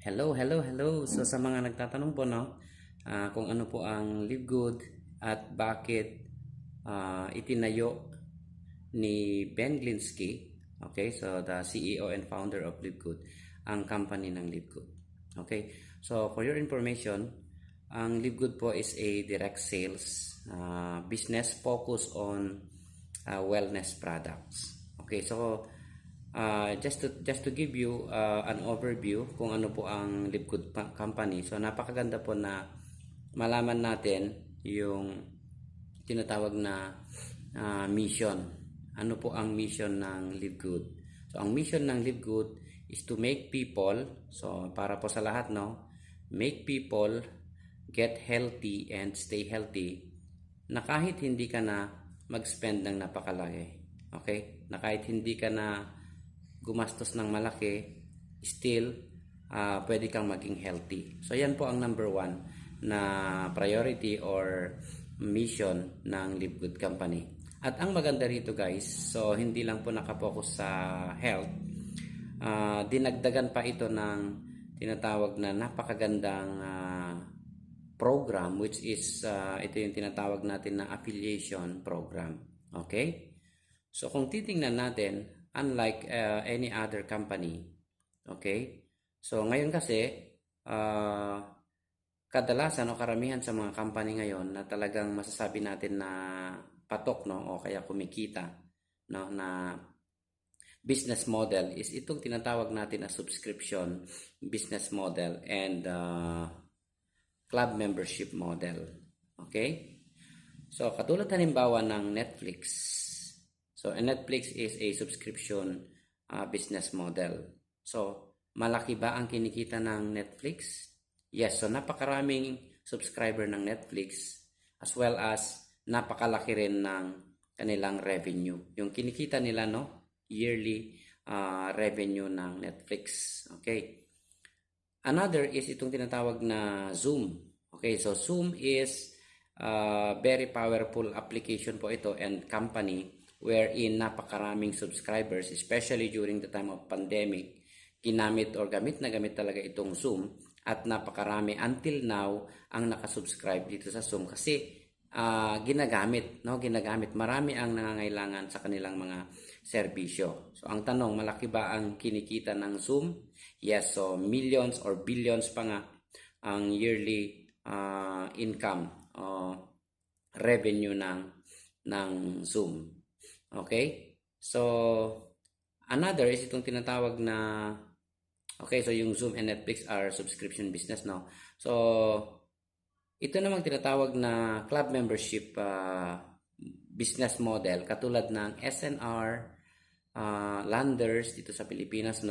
Hello, hello, hello. So sa mga nagtatanong po kung ano po ang Live Good at bakit itinayo ni Ben Glinsky, okay? So the CEO and founder of Live Good, ang company ng Live Good. Okay? So for your information, ang Live Good po is a direct sales business focused on wellness products. Okay, so just to give you an overview kung ano po ang Live Good Company. So napakaganda po na malaman natin yung tinatawag na mission. Ano po ang mission ng Live Good? So ang mission ng Live Good is to make people, so para po sa lahat make people get healthy and stay healthy na kahit hindi ka na mag-spend ng napakalaki. Okay? Na kahit hindi ka na gumastos ng malaki, still pwede kang maging healthy. So yan po ang number one na priority or mission ng Live Good Company. At ang maganda rito guys, so hindi lang po nakapokus sa health, dinagdagan pa ito ng tinatawag na napakagandang program, which is ito yung tinatawag natin na affiliation program. Okay? So kung titingnan natin, unlike any other company, okay? So ngayon kasi kadalasan o karamihan sa mga company ngayon na talagang masasabi natin na patok o kaya kumikita na business model is itong tinatawag natin na subscription business model and club membership model. Okay? So katulad halimbawa ng Netflix. So Netflix is a subscription business model. So malaki ba ang kinikita ng Netflix? Yes, so napakaraming subscriber ng Netflix as well as napakalaki rin ng kanilang revenue. Yung kinikita nila yearly revenue ng Netflix. Okay. Another is itong tinatawag na Zoom. Okay, so Zoom is very powerful application po ito and company wherein napakaraming subscribers, especially during the time of pandemic. Ginamit or gamit na gamit talaga itong Zoom at napakarami until now ang nakasubscribe dito sa Zoom kasi ginagamit. Marami ang nangangailangan sa kanilang mga serbisyo. So ang tanong, malaki ba ang kinikita ng Zoom? Yes, so millions or billions pa nga ang yearly income revenue ng Zoom. Okay? So another is itong tinatawag na so yung Zoom and Netflix are subscription business So ito namang tinatawag na club membership business model katulad ng SNR, Landers dito sa Pilipinas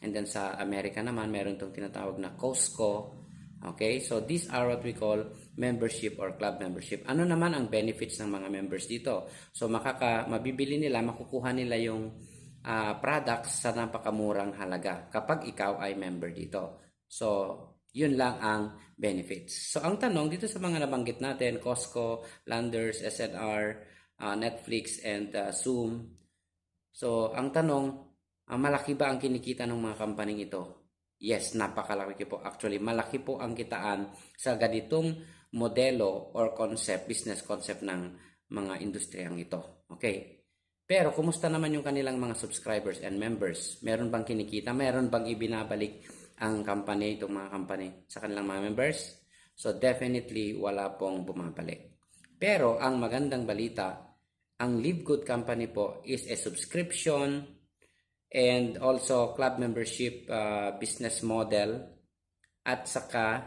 and then sa Amerika naman meron itong tinatawag na Costco. Okay, so these are what we call membership or club membership. Ano naman ang benefits ng mga members dito? So mabibili nila, makukuha nila yung products sa napakamurang halaga kapag ikaw ay member dito. So yun lang ang benefits. So ang tanong dito sa mga nabanggit natin, Costco, Landers, SNR, Netflix, and Zoom. So ang tanong, malaki ba ang kinikita ng mga company ito? Yes, napakalaki po. Actually, malaki po ang kitaan sa ganitong modelo or concept, business concept ng mga industriyang ito. Okay. Pero kumusta naman yung kanilang mga subscribers and members? Meron bang kinikita? Meron bang ibinabalik ang company, itong mga company sa kanilang mga members? So definitely wala pong bumabalik. Pero ang magandang balita, ang Live Good Company po is a subscription and also club membership business model at saka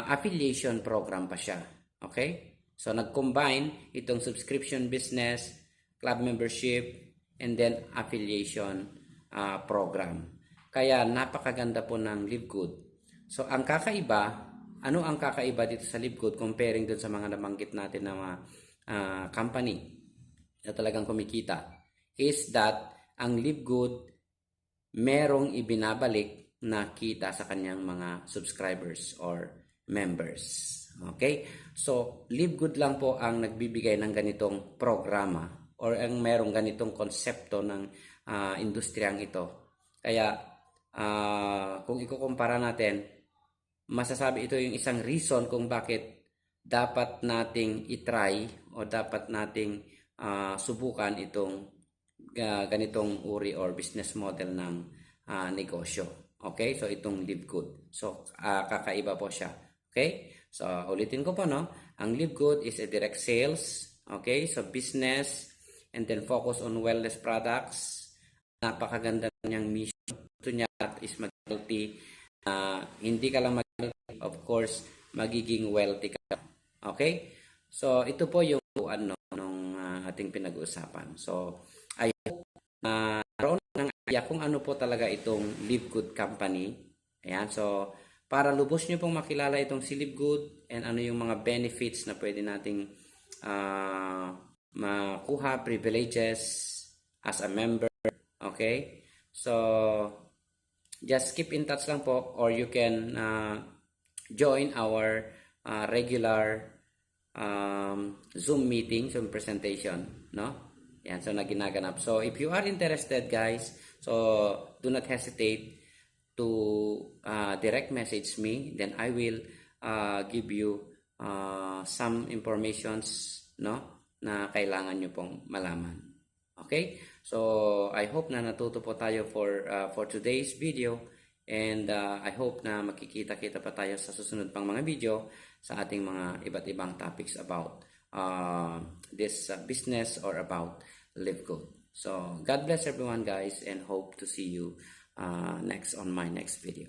affiliation program pa siya. Okay? So nag-combine itong subscription business, club membership, and then affiliation program. Kaya napakaganda po ng Live Good. So ang kakaiba, ano ang kakaiba dito sa Live Good comparing dun sa mga nabanggit natin na mga company na talagang kumikita is that ang Live Good merong ibinabalik na kita sa kanyang mga subscribers or members. Okay? So, Live Good lang po ang nagbibigay ng ganitong programa or ang merong ganitong konsepto ng industriyang ito. Kaya kung ikukumpara natin, masasabi ito yung isang reason kung bakit dapat nating itry o dapat nating subukan itong ganitong uri or business model ng negosyo. Okay? So, itong Live Good. So, kakaiba po siya. Okay? So, ulitin ko po, no? Ang Live Good is a direct sales. Okay? So, business and then focus on wellness products. Napakaganda niyang mission. Ito niya is mag-healthy. Hindi ka lang mag-healthy, of course, magiging wealthy ka. Okay? So, ito po yung nung ating pinag-uusapan. So, I hope naroon ng idea kung ano po talaga itong Live Good Company. Ayan, so para lubos nyo pong makilala itong si Live Good and ano yung mga benefits na pwede nating makuha, privileges as a member. Okay? So, just keep in touch lang po or you can join our regular Zoom meeting, Zoom presentation, no? Yan, so na ginaganap. So, if you are interested, guys, so do not hesitate to direct message me. Then I will give you some informations, no, na kailangan nyo pong malaman. Okay? So, I hope na natuto po tayo for today's video. And I hope na makikita-kita pa tayo sa susunod pang mga video sa ating mga iba't ibang topics about this business or about Live Good. So, God bless everyone, guys, and hope to see you next on my next video.